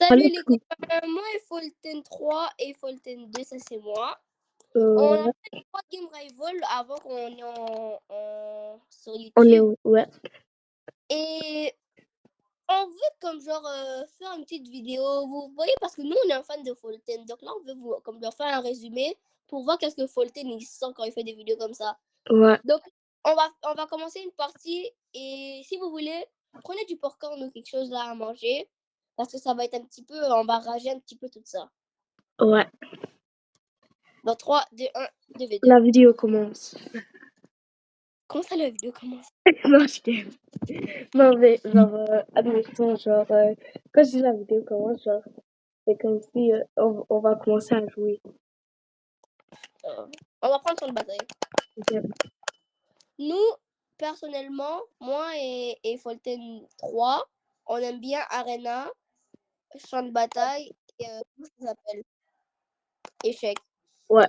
Salut les copains, moi et Folten 3 et Folten 2, ça c'est moi. On a fait 3 Game Rival avant qu'on est sur YouTube. Ouais. Et on veut comme genre faire une petite vidéo, vous voyez, parce que nous on est un fan de Folten. Donc là on veut vous comme leur faire un résumé pour voir qu'est-ce que Folten il sent quand il fait des vidéos comme ça. Ouais. Donc on va commencer une partie et si vous voulez, prenez du popcorn ou quelque chose là à manger. Parce que ça va être un petit peu, on va rager un petit peu tout ça. Ouais. Dans 3, 2, 1, 2 V2. La vidéo commence. Comment ça la vidéo commence? Non, je t'aime. Non, mais genre, admettons, genre, quand je dis la vidéo commence, genre, c'est comme si on va commencer à jouer. On va prendre son bataille. Okay. Nous, personnellement, moi et Folten 3, on aime bien Arena, champ de bataille et comment ça s'appelle? Échec. Ouais.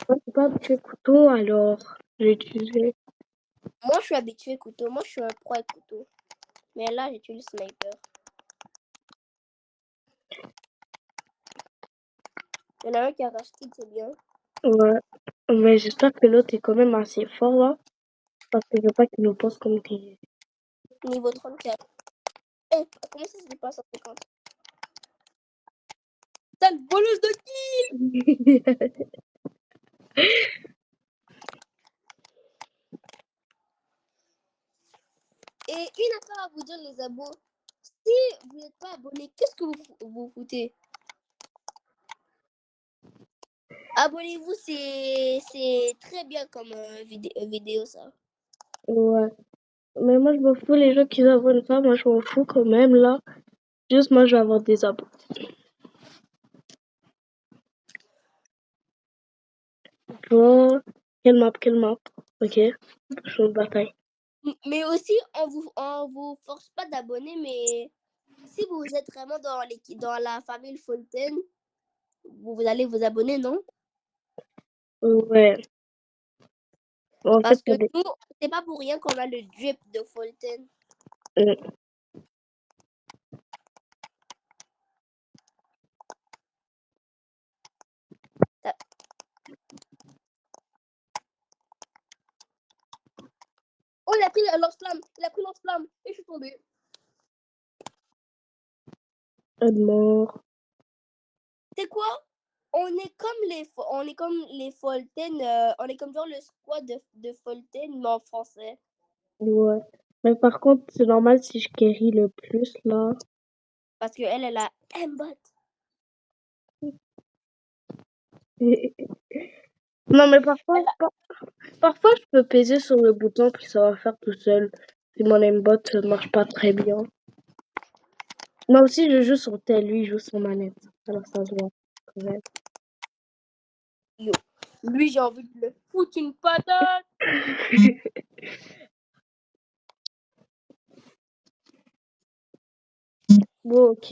Moi, je suis pas habituée couteau, alors j'ai utilisé. Moi, je suis habituée couteau. Moi, je suis un pro avec couteau. Mais là, j'utilise sniper. Il y en a un qui a racheté, c'est bien. Ouais. Mais j'espère que l'autre est quand même assez fort, là. Parce que je veux pas qu'il nous pose comme des... Niveau 34. Eh, comment ça se dépasse 150? T'as le bonus de kill! Et une affaire à vous dire, les abos. Si vous n'êtes pas abonné, qu'est-ce que vous foutez? Abonnez-vous, c'est très bien comme vidéo, ça. Ouais. Mais moi, je m'en fous, les gens qui s'abonnent pas, moi, je m'en fous quand même, là. Juste, moi, je vais avoir des abos. Bon, quelle map? Ok, je me bataille. Mais aussi, on vous force pas d'abonner, mais si vous êtes vraiment dans la famille Folten, vous allez vous abonner, non? Ouais. En Parce que fait, nous, c'est pas pour rien qu'on a le drip de Folten. Oh, il a pris le lance-flamme, et je suis tombée. mort. C'est quoi? On est comme les Folten, on est comme genre le squad de Folten, mais en français. Ouais. Mais par contre, c'est normal si je carry le plus, là. Parce qu'elle, elle a M-bot. Non, mais parfois, je peux peser sur le bouton, puis ça va faire tout seul. Si mon aimbot marche pas très bien. Moi aussi, je joue sur tel, lui, il joue sur manette. Alors, ça se voit, quand même. Yo. Lui, j'ai envie de le foutre une patate. Bon, ok.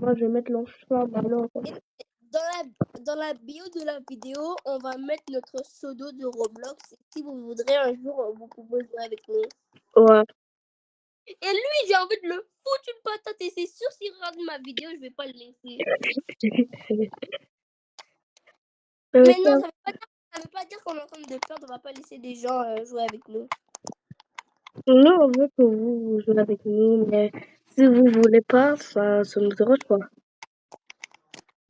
Moi, je vais mettre l'enflamme, alors. Dans la bio de la vidéo, on va mettre notre pseudo de Roblox. Si vous voudrez un jour, vous pouvez jouer avec nous. Ouais. Et lui, j'ai envie de le foutre une patate. Et c'est sûr, s'il regarde ma vidéo, je vais pas le laisser. Mais non, ça veut pas dire qu'on est en train de perdre. On va pas laisser des gens jouer avec nous. Nous, on veut que vous jouez avec nous, mais si vous voulez pas, ça nous dérange pas.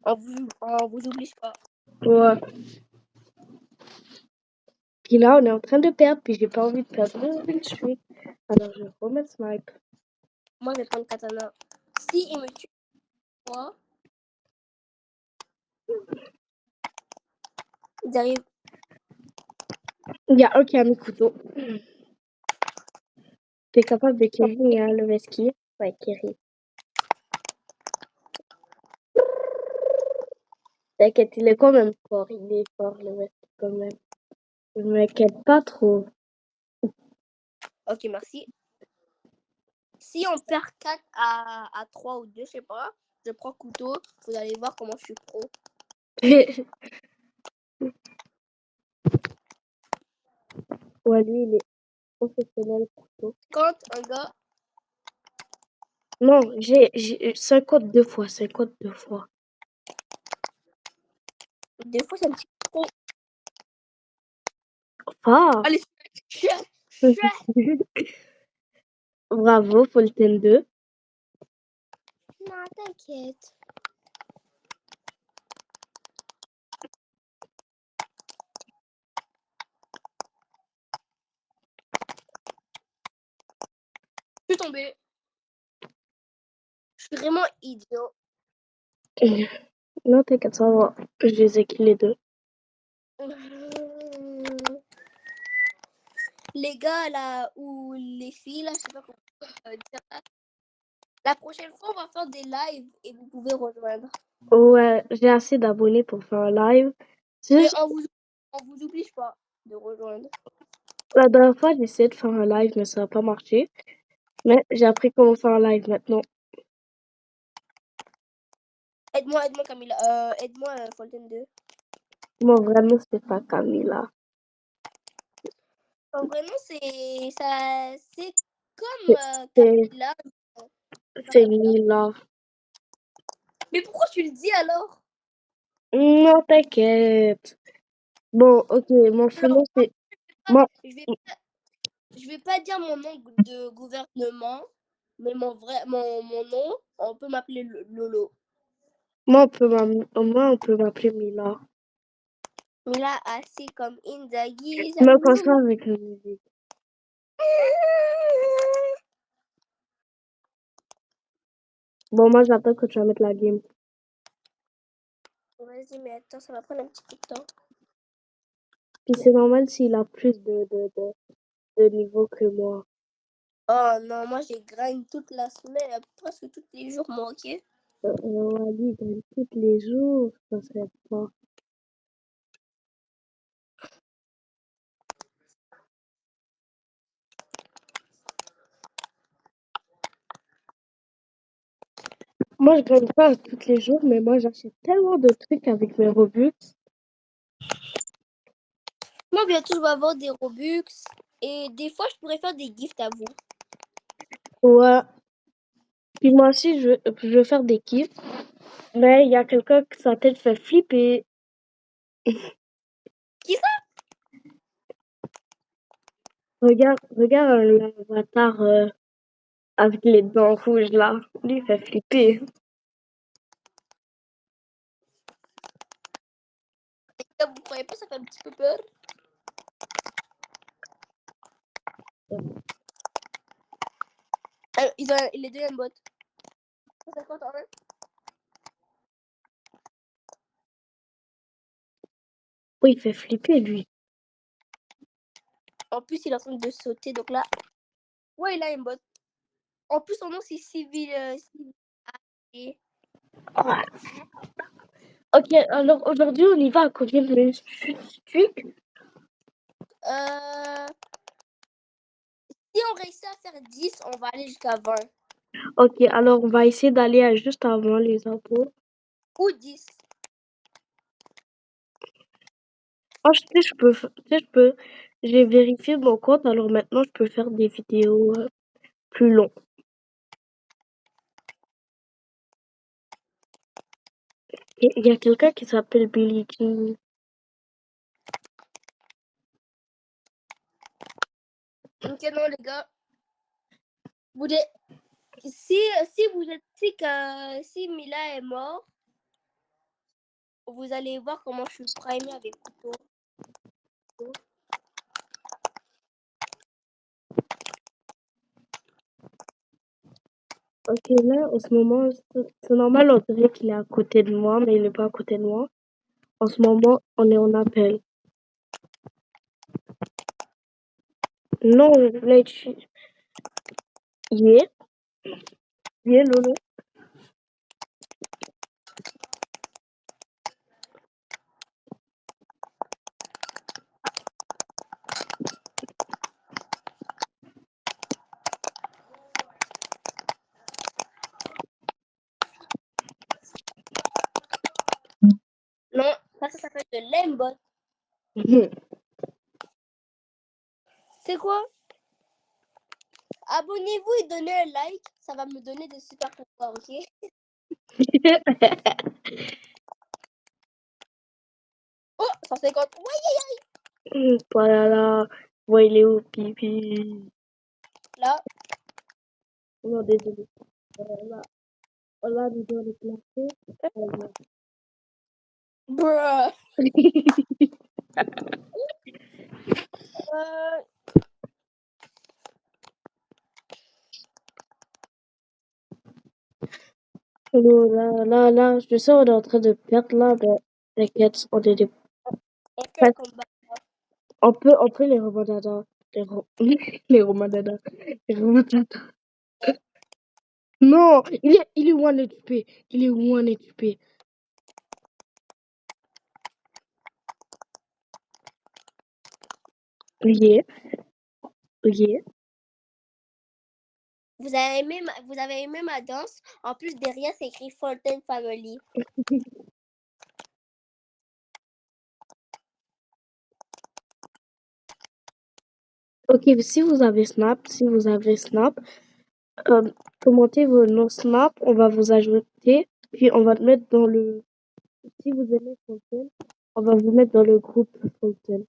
On vous oblige pas. Ouais. Puis là, on est en train de perdre, puis j'ai pas envie de perdre une suite. Alors, je vais remettre snipe. Moi, je vais prendre katana. Si il me tue, moi, ils arrivent. Il y a un qui a mis couteau. T'es capable de carry, hein, le vesquille? Ouais, carry. T'inquiète, il est quand même fort. Il est fort, le vesquille, quand même. Je m'inquiète pas trop. Ok, merci. Si on perd 4 à 3 ou 2, je sais pas, je prends couteau. Vous allez voir comment je suis pro. Ouais, lui, il est professionnel couteau. Quand un gars Non, j'ai 52 fois, 52 fois. Des fois, ça me dit trop. Ah! Allez, chais. Bravo, Folten 2. Non, t'inquiète. Je suis tombée. Je suis vraiment idiot. Non, t'inquiète, ça va. Je les ai les deux. Les gars là, ou les filles là, je sais pas comment dire ça. La prochaine fois, on va faire des lives et vous pouvez rejoindre. Ouais, j'ai assez d'abonnés pour faire un live. Mais on vous oblige pas de rejoindre. La dernière fois, j'ai essayé de faire un live, mais ça n'a pas marché. Mais j'ai appris comment faire un live maintenant. Aide-moi Camilla. Aide-moi Folten 2. Mon vrai nom, c'est pas Camilla. Son vrai nom, c'est comme Camilla. C'est Mila. Mais pourquoi tu le dis alors? Non, t'inquiète. Bon, ok, mon prénom, c'est... Moi, Je vais pas dire mon nom de gouvernement, mais mon nom, on peut m'appeler Lolo. on peut m'appeler Mila. Mila assis comme Inzaghi. Me concentre avec la musique. Bon, moi, j'attends que tu vas mettre la game. Vas-y, mais attends, ça va prendre un petit peu de temps. Puis c'est normal s'il a plus de niveau que moi. Oh non, moi j'ai grind toute la semaine, presque tous les jours, moi, ok? Wally, il gagne tous les jours, ça serait pas. Moi, je gagne pas tous les jours, mais moi, j'achète tellement de trucs avec mes Robux. Moi, bientôt, je vais avoir des Robux et des fois, je pourrais faire des gifts à vous. Ouais. Puis moi aussi, je veux faire des kiffs. Mais il y a quelqu'un qui sa tête fait flipper. Qui ça? Regarde l'avatar avec les dents rouges là. Lui, il fait flipper. Vous croyez pas, ça fait un petit peu peur? Il est deuxième bot. 51. Oui, il fait flipper, lui. En plus, il est en train de sauter, donc là. Ouais, il a une bot. En plus, son nom, c'est Civil. Et... Ok, alors aujourd'hui, on y va à combien de trucs? Si on réussit à faire 10, on va aller jusqu'à 20. Ok, alors on va essayer d'aller à juste avant les impôts. Ou 10. Oh, je peux, j'ai vérifié mon compte, alors maintenant je peux faire des vidéos plus longues. Il y a quelqu'un qui s'appelle Billie Jean. Ok, non, les gars. Vous êtes... Si vous êtes si Mila est mort, vous allez voir comment je suis primée avec couteau. Ok, là, en ce moment, c'est normal, on dirait qu'il est à côté de moi, mais il n'est pas à côté de moi. En ce moment, on est en appel. Non, là, yeah, Lolo. Non, ça s'appelle de l'aimbot. C'est quoi? abonnez-vous et donnez un like. Ça va me donner des super pouvoirs, ok? Oh, 150. Ouais, Voilà, ouais, il est où, pipi? là. Non, désolé. Là, nous devons le placer. Bruh. Euh, Là, je sais, on est en train de perdre là, mais t'inquiète, on est des... on fait un combat. On peut les remontadas. Les remontadas. Les remontadas. Non, il est 1 HP. Il est 1 HP. Yeah. Yeah. Vous avez aimé ma danse? En plus, derrière, c'est écrit Fontaine Family. Ok, si vous avez Snap, commentez vos noms Snap, on va vous ajouter, puis on va te mettre dans le... Si vous aimez Fontaine, on va vous mettre dans le groupe Fontaine.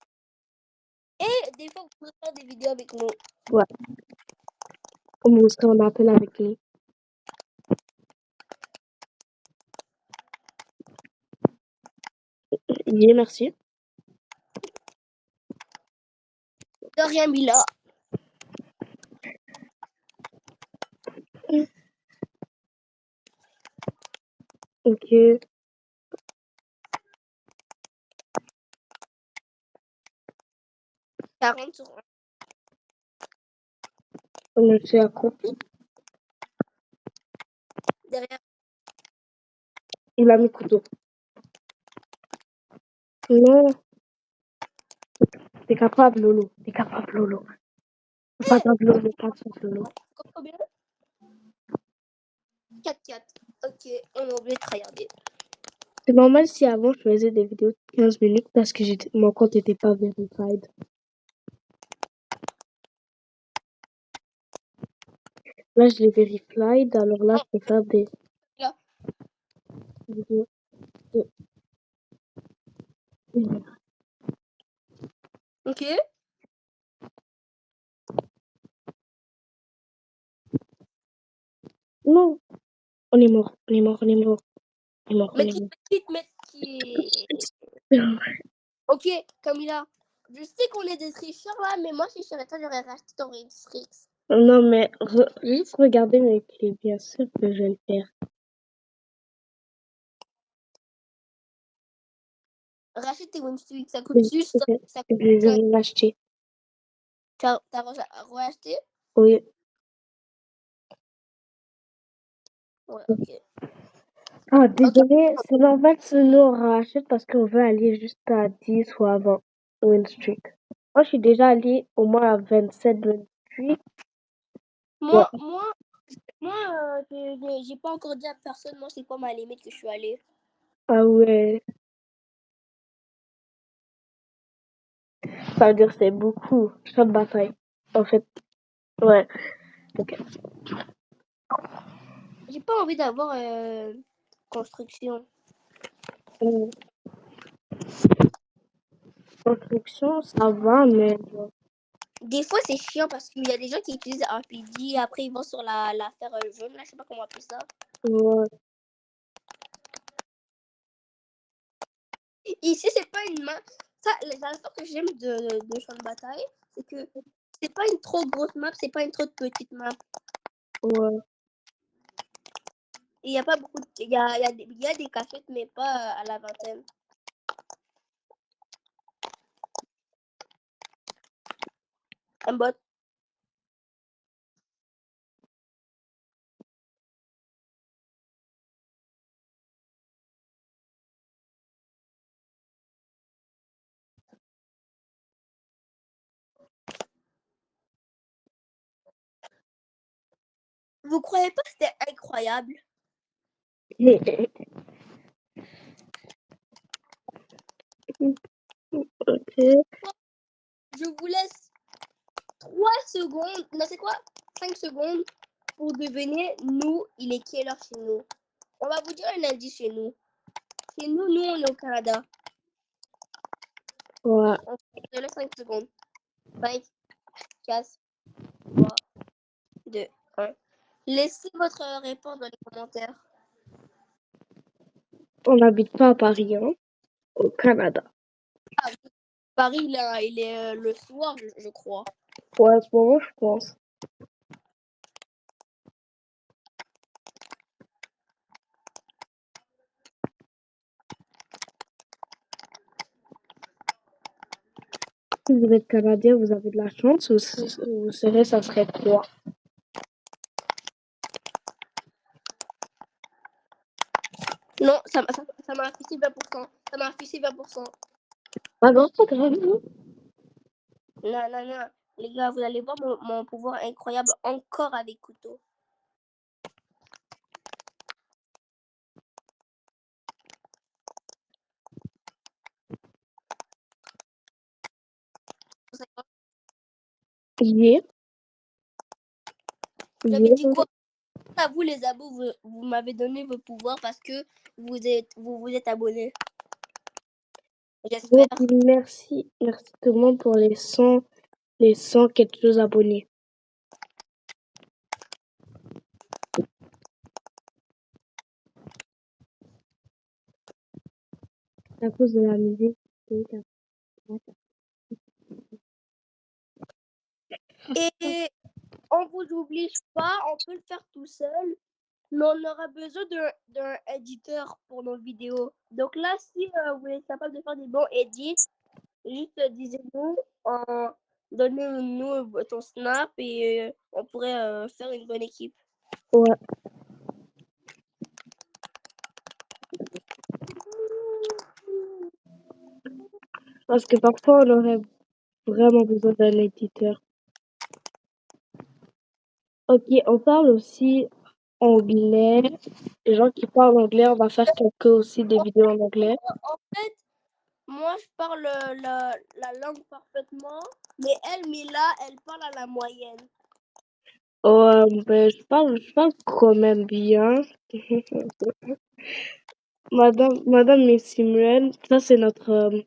Et des fois, vous pouvez faire des vidéos avec nous. Ouais. Comme vous serez en appel avec nous. Yeah, merci. De rien, Mila. Ok. 40 sur 1. On s'est accroupi. Derrière. Il a mis couteau. Non. T'es capable, Lolo. T'es capable, Lolo. Pas grave, Lolo. Pas de soucis, Lolo. Combien? 4-4. Ok, on a oublié de regarder. C'est normal si avant je faisais des vidéos de 15 minutes parce que mon compte n'était pas verified. Là, je l'ai verified, alors là, je peux faire des Là. vidéos de 1 heure. Ok. Non, on est mort, on est mort, on est mort, on est mort, on Mais est qui, mort. Ok, Camilla. Je sais qu'on est des tricheurs là, mais moi, si je serais toi, j'aurais racheté ton Restrix. Non, mais juste regardez mes clips, bien sûr que je vais le faire. Rachète tes Winstreak, ça coûte juste. Ça Je coûte vais l'acheter. T'as reacheté? Oui. Ouais, ok. Ah, désolé, c'est normal que nous on rachète parce qu'on veut aller juste à 10 ou avant Win Streak. Moi, je suis déjà allée au moins à 27, 28. Ouais. Moi, j'ai pas encore dit à personne, moi, c'est quoi ma limite que je suis allée. Ah ouais. Ça veut dire que c'est beaucoup. Champ de bataille. En fait, ouais. Ok. J'ai pas envie d'avoir construction. Construction, ça va, mais Des fois, c'est chiant parce qu'il y a des gens qui utilisent RPG, après ils vont sur l'affaire jaune, là, je sais pas comment appeler ça. ouais. Ici, c'est pas une main. Ça, la chose que j'aime de champ de bataille, c'est que c'est pas une trop grosse map, c'est pas une trop petite map. Ouais. Il y a pas beaucoup de... Il y a des cachettes, mais pas à la vingtaine. Un bot. Vous croyez pas que c'était incroyable? Ok. Je vous laisse 3 secondes. Non, c'est quoi? 5 secondes pour deviner, nous, il est quelle heure chez nous. On va vous dire un indice chez nous. Chez nous, on est au Canada. Ouais. On te laisse 5 secondes. 5, 4, 3, 2, 1. Laissez votre réponse dans les commentaires. On n'habite pas à Paris, hein, au Canada. Ah, Paris, là, il est le soir, je crois. Ouais, à ce moment, je pense. Si vous êtes Canadien, vous avez de la chance, ou vous serez, ça serait quoi? Non, ça m'a affiché 20%. Ça m'a affiché 20%. Ah non, c'est pas grave. Non. Les gars, vous allez voir mon pouvoir incroyable encore avec couteau. Yeah. J'avais dit quoi? À vous les abos, vous m'avez donné vos pouvoirs parce que vous vous êtes abonnés. J'espère. Merci tout le monde pour les 100 quelque chose abonnés. À cause de la musique. Et on vous oblige pas, on peut le faire tout seul, mais on aura besoin d'un éditeur pour nos vidéos. Donc là, si vous êtes capable de faire des bons edits, juste donnez-nous ton snap et on pourrait faire une bonne équipe. Ouais. Parce que parfois, on aurait vraiment besoin d'un éditeur. Ok, on parle aussi anglais. Les gens qui parlent anglais, on va faire quelques aussi des vidéos en anglais. En fait, moi, je parle la langue parfaitement, mais Mila, elle parle à la moyenne. Ben, je parle quand même bien. Madame Miss Simuel, ça c'est notre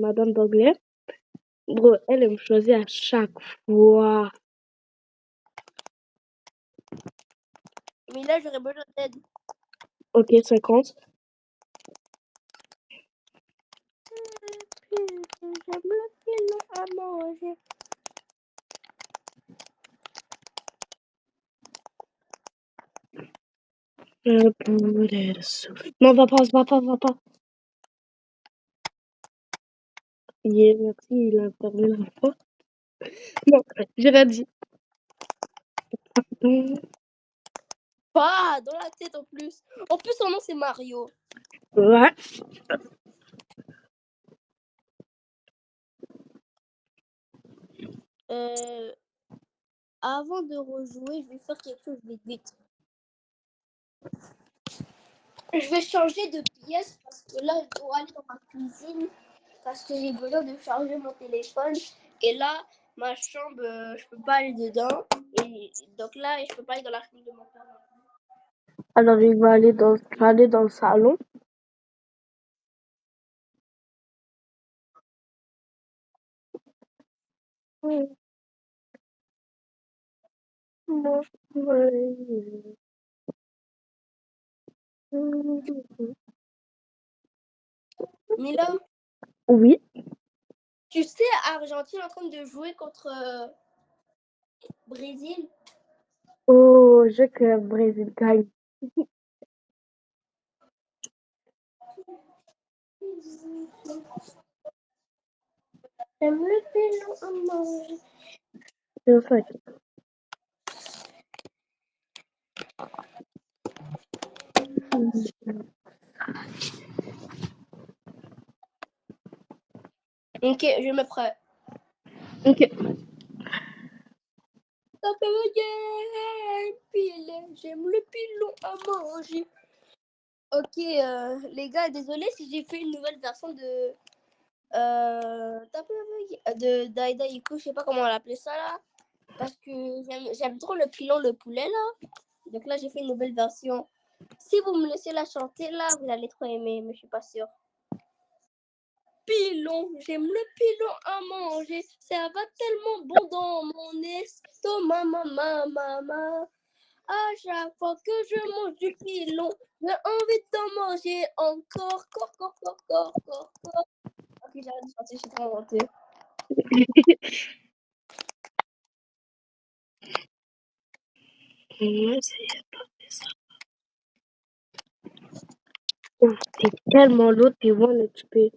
madame d'anglais. Bro, elle me choisit à chaque fois. Mais là, j'aurais besoin d'aide. Ok, 50. J'aime le pilon à manger. Non, va pas. Merci, il a fermé la porte. Non, j'ai rien dit. Pas dans la tête en plus. En plus, son nom, c'est Mario. Ouais. Avant de rejouer, je vais faire quelque chose de vite. Je vais changer de pièce parce que là, je dois aller dans ma cuisine parce que j'ai besoin de charger mon téléphone. Et là, ma chambre, je peux pas aller dedans. Et donc là, je peux pas aller dans la chambre de mon père. Alors, il va aller dans le salon. Mila, Oui. tu sais, Argentine est en train de jouer contre Brésil. Oh, je veux que le Brésil gagne. J'aime le pilon à manger. C'est fait. Ok, je me prends. Ok. J'aime le pilon à manger. Ok, les gars, désolé si j'ai fait une nouvelle version de Daida Iko, je sais pas comment on l'appelait ça là. Parce que j'aime trop le pilon, le poulet, là. Donc là, j'ai fait une nouvelle version. Si vous me laissez la chanter, là, vous allez trop aimer, mais je suis pas sûre. Pilon, j'aime le pilon à manger. Ça va tellement bon dans mon estomac, maman. À chaque fois que je mange du pilon, j'ai envie d'en manger encore. Ok, j'arrête de chanter, je suis trop inventée. T'es tellement lourd, t'es moins occupé.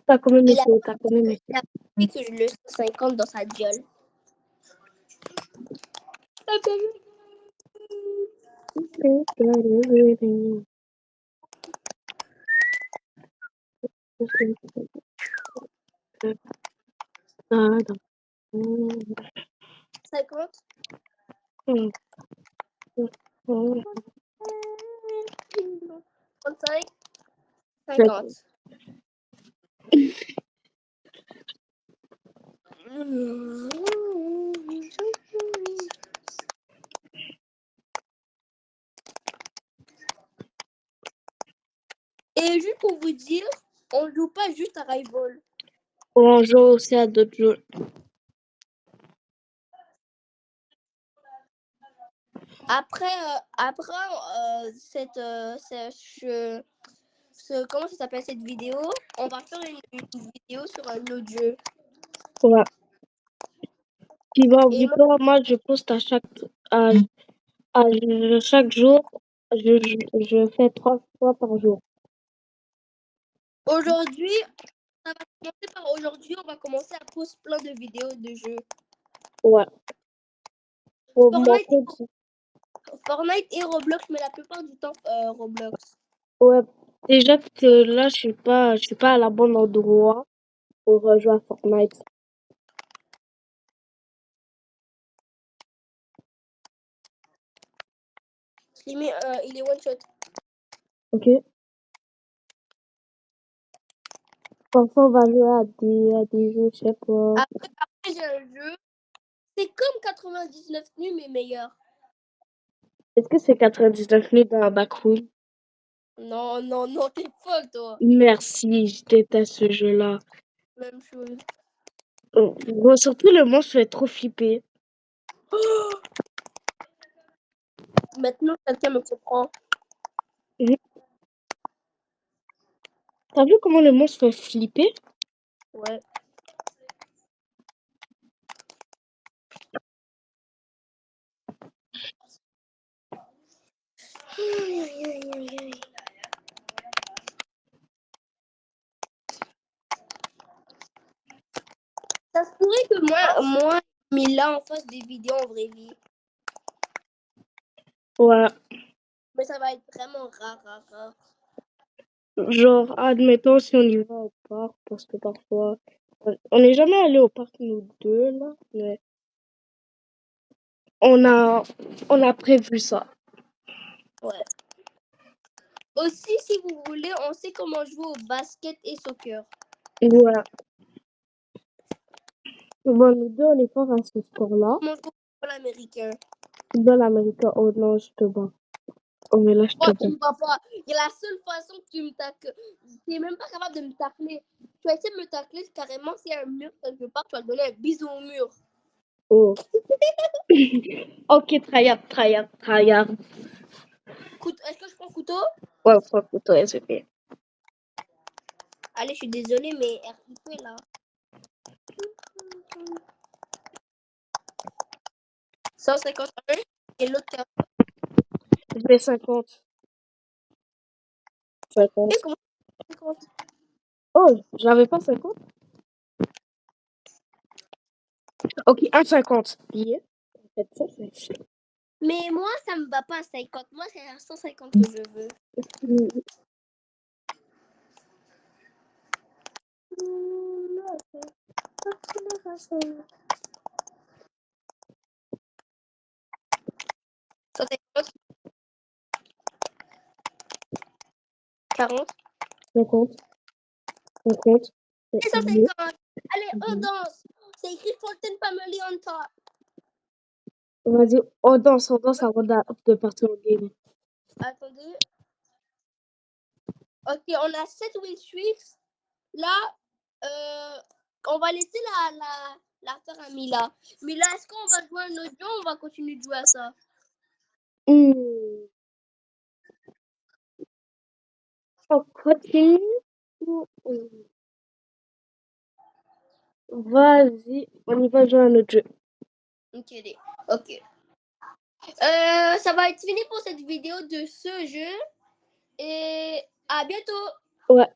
T'as combien Il a essayé? T'as combien essayé? dit que je le 50 dans sa gueule. Ah, 50. 35. 50. Et juste pour vous dire, on joue pas juste à Rival. On joue aussi à d'autres jeux. Après, comment ça s'appelle cette vidéo, on va faire une vidéo sur un autre jeu. Ouais. Tu vas Et ouvrir quoi? Moi, je poste à chaque jour. Je fais 3 fois par jour. aujourd'hui, ça va commencer par aujourd'hui, on va commencer à poster plein de vidéos de jeux. Ouais. Pour Fortnite, montrer. Fortnite et Roblox, mais la plupart du temps, Roblox. Ouais. Déjà que là, je suis pas à la bonne endroit pour jouer à Fortnite. Il est one shot. Ok. Parfois, on va jouer à des jeux, je sais pas. Après j'ai un jeu. C'est comme 99 nuits, mais meilleur. Est-ce que c'est 99 nuits dans la backroom? Non, t'es folle, toi. Merci, je déteste ce jeu-là. Même chose. Bon, surtout le monstre fait trop flipper. Maintenant, quelqu'un me comprend. T'as vu comment le monstre fait flipper? Ouais. Ça se pourrait que moi, Mila, en fasse des vidéos en vraie vie. Ouais. Mais ça va être vraiment rare. Genre, admettons si on y va au parc, parce que parfois... On n'est jamais allé au parc, nous deux, là, mais on a prévu ça. Ouais. Aussi, si vous voulez, on sait comment jouer au basket et soccer. Ouais. Bon, nous deux, on est fort à ce sport-là. Comment jouer au football américain. Football américain, oh non, je te bats. Oh, mais là, je Oh, te tu bats. me bats pas. Et la seule façon que tu me tacles, tu n'es même pas capable de me tacler. Tu vas essayer de me tacler carrément s'il y a un mur quelque part, tu vas donner un bisou au mur. Oh. Ok, tryhard. Est-ce que je prends couteau? Ouais, faut que toi, c'est fait. Allez, je suis désolée, mais RIP là. 151 et l'autre. Je fais 50. 50. Et comment 50? Oh, j'avais pas 50. Ok, 1,50. Yeah. Mais moi, ça me va pas à 50. Moi, c'est à 150 que je veux. Ça 40. On compte. On compte. Et 150. Allez, on danse. C'est écrit Fulton Family on top. Vas-y, on danse avant de partir au game. Attendez. Ok, on a 7 win streaks. Là, on va laisser la faire à Mila. Mila, est-ce qu'on va jouer un autre jeu ou on va continuer de jouer à ça? On continue. Vas-y, on y va jouer à un autre jeu. Ok. Ça va être fini pour cette vidéo de ce jeu. Et à bientôt. Ouais.